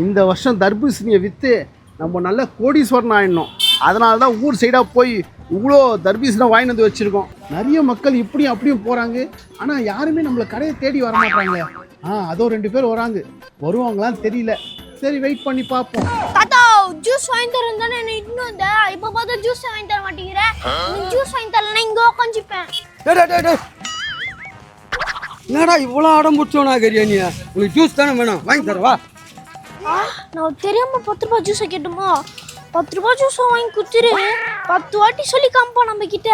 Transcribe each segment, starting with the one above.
இந்த வருஷம் தர்பூசணியை விற்று நம்ம நல்ல கோடீஸ்வரன் ஆயிடணும். அதனால தான் ஊர் சைடாக போய் இவ்வளோ தர்பூசணி வாங்கிட்டு வந்து வச்சுருக்கோம். நிறைய மக்கள் இப்படியும் அப்படியும் போகிறாங்க. ஆனால் யாருமே நம்மளை கடையை தேடி வர மாட்டாங்க. அதோ 2 பேர் வராங்க. வருவாங்களான்னு தெரியல. சரி, வெயிட் பண்ணி பார்ப்போம். தாத்தா ஜூஸ் வாங்கி தரேன் தானே என்ன இன்னும் இந்த இப்போ பார்த்தா ஜூஸ் வாங்கி தர மாட்டேங்கிற. ஜூஸ் வாங்கி தரலன்னா இங்கே உட்காந்துப்பேன். என்னடா இவ்வளோ அடம் பிடிச்சோனா கரியா நீ? உங்களுக்கு ஜூஸ் தானே வேணும், வாங்கி தரவா? நான் தெரியாம 10 ரூபாய் ஜூஸை கேட்டுமா? 10 ரூபாய் ஜூஸ் வாங்கி குத்துரு. 10 வாட்டி சொல்லி காம்பா நம்ம கிட்ட.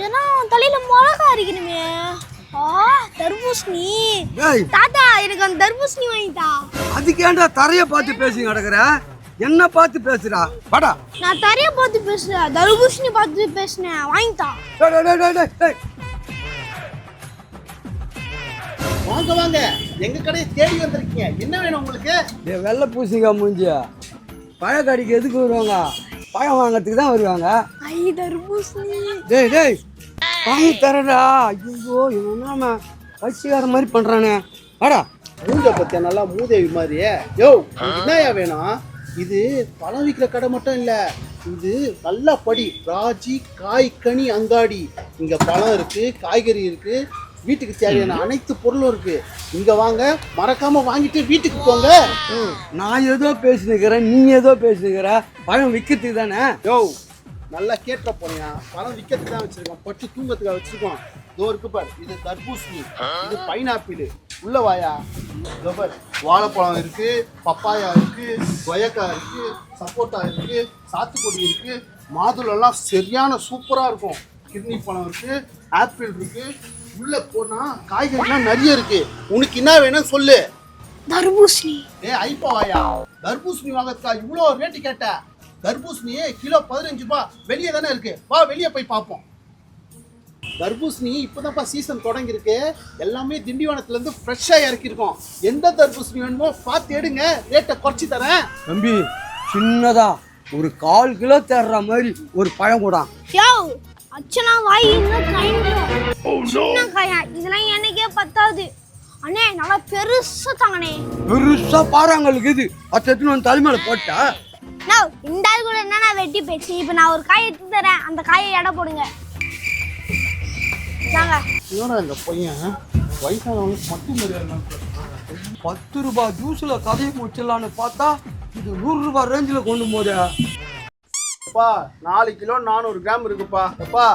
ஏன்னா தலையில மிளகா அரைக்கணுமே. தர்பூசணி. தாத்தா எனக்கு அந்த தர்பூசணி வாங்கிட்டா. அதுக்கு ஏன்டா தரைய பார்த்து பேசி நடக்கிற? என்ன பார்த்து பேசுறா? வாடா. நான் தரைய பார்த்து பேசுறேன், தர்பூசணி பார்த்து பேசுனேன். வாங்கிட்டா. வாங்க வாங்க, எங்க கடையை தேடி வந்திருக்கீங்க. என்ன வேணும் உங்களுக்கு? வெள்ளை பூசிங்க மூஞ்சியா. பழக்கடிக்கு எதுக்கு வருவாங்க? பழம் வாங்கிறதுக்கு தான் வருவாங்க. தர்பூசணி. டேய் வாங்கி தரடா. ஐயோ இவன் கட்சிக்கார மாதிரி பண்றானே. வாடா. மூஞ்ச பத்தியா நல்லா மூதேவி மாதிரியே. யோ, என்னயா வேணும்? இது பழம் விற்கிற கடை மட்டும் இல்ல, இது நல்லா படி ராஜி காய்கனி அங்காடி. இங்க பழம் இருக்கு, காய்கறி இருக்கு, வீட்டுக்கு தேவையான அனைத்து பொருளும் இருக்கு. இங்க வாங்க, மறக்காம வாங்கிட்டு வீட்டுக்கு போங்க. நான் ஏதோ பேசினுக்கிறேன், நீ ஏதோ பேசினுக்கிற. பழம் விற்கிறதுக்கு தானே. யோ, நல்லா கேட்ட போனியா? பழம் விற்கிறதுக்கு தான் வச்சிருக்கோம், பட்டு தூங்கத்துக்காக வச்சிருக்கோம். இதோ இருக்கு பாரு, இது தர்பூசணி, இது பைனாப்பிள். உள்ள வாயா. இதோ பாரு, வாழைப்பழம் இருக்கு, பப்பாயா இருக்கு, கொயக்காய் இருக்கு, சப்போட்டா இருக்கு, சாத்துக்குடி இருக்கு, மாதுளெல்லாம் சரியான சூப்பரா இருக்கும். கிர்னி பழம் இருக்கு, ஆப்பிள் இருக்கு. உள்ள போனா காய்கறிலாம் நிறைய இருக்கு. உனக்கு என்ன வேணும் சொல்லு. தர்பூசணி. ஐப்பாவாயா, தர்பூசணி வாங்கறதுக்கா இவ்வளோ ரேட்டு கேட்ட? தர்பூசணி கிலோ 15 ரூபாய். வெளியே தானே இருக்கு, வா வெளியே போய் பார்ப்போம். தர்பூசணி இப்போதான்ப்பா சீசன் தொடங்கியிருக்கு. எல்லாமே திண்டிவனத்துல இருந்து ஃப்ரெஷ்ஷா இறக்கிருக்கோம். எந்த தர்பூசணி வேணுமோ பார்த்து எடுங்க, ரேட்டை குறைச்சி தரேன். தம்பி சின்னதா ஒரு 1/4 கிலோ தேடுற மாதிரி ஒரு பழம் கூட. அச்சனா வாய் சின்ன காயா, இதெல்லாம் எனக்கே பத்தாது. அண்ணே நல்லா பெருசா தாங்கண்ணே. பெருசா பாறாங்களுக்கு இது அத்தனை தலைமையில போட்டா. இந்த ஆள் கூட என்னன்னா வெட்டி பேச்சு. இப்ப நான் ஒரு காய் எடுத்து தரேன், அந்த காயை எடை போடுங்க. இந்த பையன் வயசானவங்க மட்டும் 10 ரூபாய் ஜூஸ்ல கதையை முடிச்சிடலான்னு பார்த்தா இது 100 ரூபாய் ரேஞ்சில் கொண்டு போதே. 4 கிலோ 400 கிராம் இருக்குப்பா. அப்பா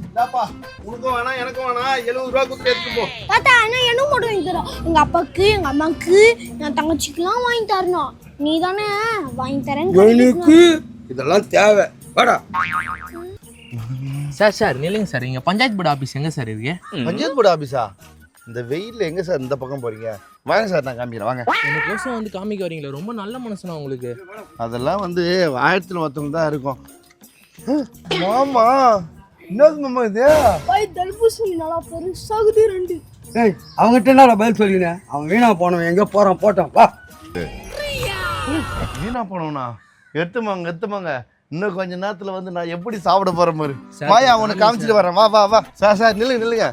இதாப்பா, உனக்கும் வேணாம் எனக்கும் வேணாம், 70 ரூபா கொடுத்து எடுத்துப்போ. தாத்தா என்ன எனக்கு மட்டும் வாங்கி தரோம்? எங்க அப்பாக்கு, எங்க அம்மாக்கு, என் தங்கச்சிக்குலாம் வாங்கி தரணும். நீ தானே வாங்கி தரேன். எனக்கு இதெல்லாம் தேவை. வாடா. சார் நில்லுங்க சார். இங்கே பஞ்சாயத்து போர்டு ஆஃபீஸ் எங்கே சார் இருக்கு? பஞ்சாயத்து போர்டு ஆஃபீஸா? இந்த வெயிலில் எங்கே சார் இந்த பக்கம் போகிறீங்க? வாங்க சார், நான் காமிக்கிறேன் வாங்க. எனக்கு கோசம் வந்து காமிக்க வரீங்களா? ரொம்ப நல்ல மனசுனா உங்களுக்கு. அதெல்லாம் வந்து 1000ல் ஒருத்தவங்க தான் இருக்கும். மாமா என்னது மாமா இது? தர்பூசணி நல்லா பெருசாகுது 2. அவங்ககிட்ட என்னடா பதில் சொல்லினேன்? அவன் வீணா போனவன் எங்கே போகிறான் போட்டான். வா. வீணா போனவனா? எடுத்துமாங்க. இன்னும் கொஞ்ச நேரத்தில் வந்து நான் எப்படி சாப்பிட போகிற மாதிரி. வாயா, அவனை காமிச்சிட்டு வரேன். வா. சார் நில்லுங்க.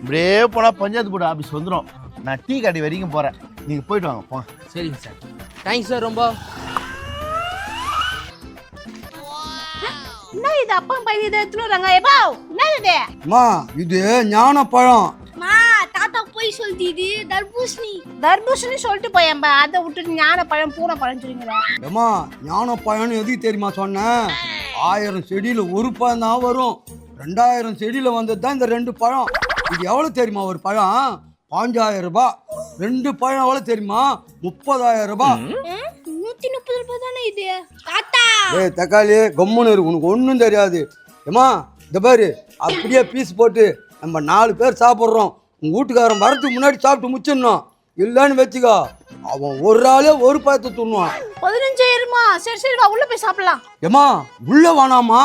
இப்படியே போனால் பஞ்சாயத்து போர்டு ஆஃபீஸ் வந்துடும். நான் டீ கடை வரைக்கும் போகிறேன், நீங்கள் போயிட்டு வாங்க போங்க. சரிங்க சார், தேங்க்ஸ் சார். ரொம்ப என்ன இது? அப்பா பையன் இதை எடுத்துன்னு வராங்க. எப்பா என்ன இது? அம்மா இது ஞான பழம். தாத்தா போய் சொல்லிட்டு இது தர்பூசணி சொல்லிட்டு போயம்பா. அதை விட்டு ஞான பழம் பூனை பழம் சொல்லுங்களா? ஏமா ஞான பழம்னு எதுக்கு தெரியுமா சொன்னேன்? 1000 செடியில் ஒரு பழம் தான் வரும். 2000 செடியில் வந்தது தான் இந்த 2 பழம். இது எவ்வளோ தெரியுமா? ஒரு பழம் 5000 ரூபாய். 2 பழம் எவ்வளோ தெரியுமா? 30,000 ரூபாய். 130 ரூபாய் தானே இது தாத்தா? தக்காளி கம்முன்னு இருக்கு, உனக்கு ஒன்றும் தெரியாது. ஏமா இந்த பாரு, அப்படியே பீஸ் போட்டு நம்ம 4 பேர் சாப்பிட்றோம். உங்கள் வீட்டுக்காரன் வரதுக்கு முன்னாடி சாப்பிட்டு முடிச்சிடணும். இல்லைன்னு வச்சுக்கோ, அவன் ஒரு ஆளே ஒரு பழத்தை துண்ணுவான். 15,000மா? சரி வா உள்ள போய் சாப்பிடலாம். ஏமா உள்ள வேணாமா?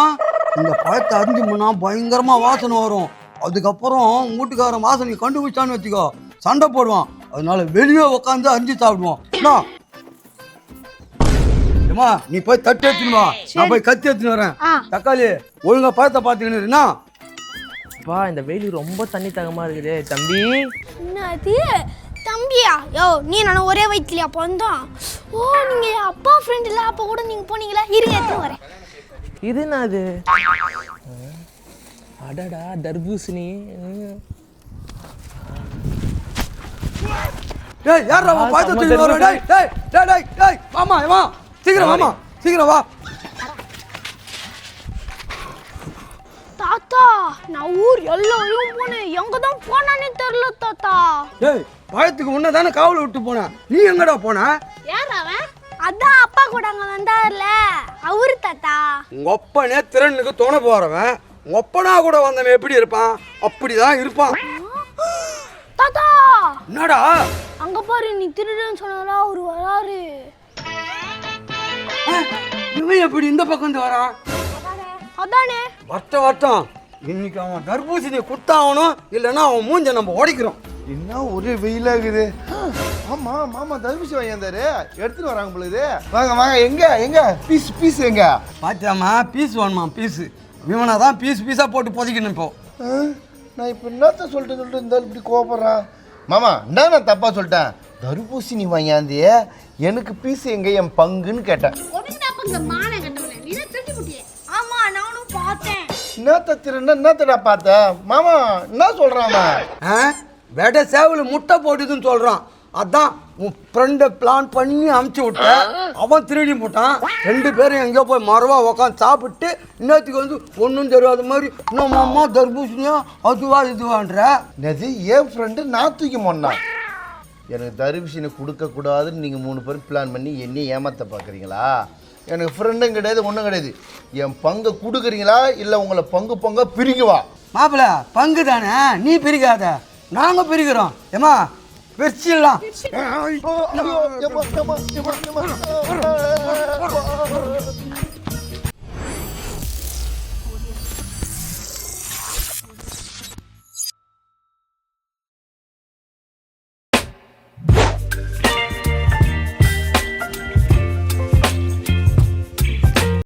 இந்த பழத்தை அறிஞ்சுமுன்னா பயங்கரமா வாசனை வரும். அதுக்கப்புறம் உங்கள் வீட்டுக்காரன் வாசனை கண்டுபிடிச்சான்னு வச்சுக்கோ, சண்டை போடுவான். அதனால வெளியே உட்காந்து அரிஞ்சு சாப்பிடுவோம். ஏமா நீ போய் தட்டு எடுத்துன்னு வா, நான் போய் கத்தி எடுத்துன்னு வரேன். தக்காளி ஒழுங்கா பழத்தை பார்த்துக்கின்னு. பா இந்த வெயில் ரொம்ப தண்ணி தகமா இருக்குது தம்பி. என்னது தம்பியா? யோ நீ நானும் ஒரே வயிற்றுலையா பிறந்தோம்? ஓ நீங்க என் அப்பா ஃப்ரெண்ட் இல்ல, அப்ப கூட நீங்க போனீங்களா? இருங்க எடுத்து வரேன். இது என்ன அது? அடடா தர்பூசணி. டேய் யாரா வா பாத்து தூக்கி வர. டேய் டேய் டேய் டேய் டேய் மாமா வா சீக்கிரம் மாமா சீக்கிரம் வா. தாத்தா நான் ஊர் எல்லாரும் போனேன், எங்க தான் போனானே தெரியல தாத்தா. டேய் பயத்துக்கு முன்ன தானே காவல் விட்டு போன, நீ எங்கடா போன? யார் அவன்? அதான் அப்பா கூட அங்க வந்தார்ல அவரு தாத்தா. உங்க அப்பனே திறனுக்கு துணை போறவன், உங்க அப்பனா கூட வந்தவன் எப்படி இருப்பான்? அப்படிதான் இருப்பான். தாத்தா என்னடா அங்க பாரு, நீ திருடுன்னு சொன்னாரா அவரு வராரு. இவன் எப்படி இந்த பக்கம் வந்து வரான்? அதானே வட்டம் இன்னைக்கு அவன் தர்பூசணியை குத்தாகணும், இல்லைன்னா அவன் மூஞ்ச நம்ம உடைக்கிறோம். என்ன ஒரே வெயிலாகுது. ஆமா மாமா தர்பூசணி வாங்கியாந்தாரு, எடுத்துட்டு வராங்க பொழுது. வாங்க வாங்க, எங்க எங்க பீஸ் பீஸ் எங்க? பாத்தியாமா பீஸ் வேணுமா பீஸ்? இவனை தான் பீஸ் பீஸாக போட்டு புதைக்கணும் இப்போ. நான் இப்போ என்னத்த சொல்லிட்டு இருந்தாலும் இப்படி கோபப்படுறான். மாமா என்ன நான் தப்பா சொல்லிட்டேன்? தர்பூசணி வாங்கியாந்து எனக்கு பீஸ் எங்க, என் பங்குன்னு கேட்டேன். ஆமா நானும் பார்த்தேன். என்னத்த திருன்னா என்னத்தடா பார்த்த? மாமா என்ன சொல்றான்? வெட சேவல் முட்டை போட்டுதுன்னு சொல்கிறான். அதான் உன் ஃப்ரெண்டை பிளான் பண்ணி அமுச்சு விட்ட, அவன் திருடி போட்டான். 2 பேரும் எங்கேயோ போய் மரவா உக்காந்து சாப்பிட்டு இன்னத்துக்கு வந்து ஒன்றும் தெரியாத மாதிரி நம்ம அம்மா தர்பூசணியா அதுவா இதுவான்ற. அது என் ஃப்ரெண்டு நான் தூக்கி போனான். எனக்கு தர்பூசணி கொடுக்கக்கூடாதுன்னு நீங்கள் 3 பேரும் பிளான் பண்ணி என்னையும் ஏமாற்ற பார்க்குறீங்களா? எனக்கு ஃப்ரெண்டும் கிடையாது, ஒன்றும் கிடையாது. என் பங்கை கொடுக்குறீங்களா இல்லை உங்களை பங்கா பிரிக்குவா? மாப்பிள்ள பங்கு தானே, நீ பிரிக்காத, நாங்கள் பிரிக்கிறோம். ஏமா பிரிச்சிடலாம்.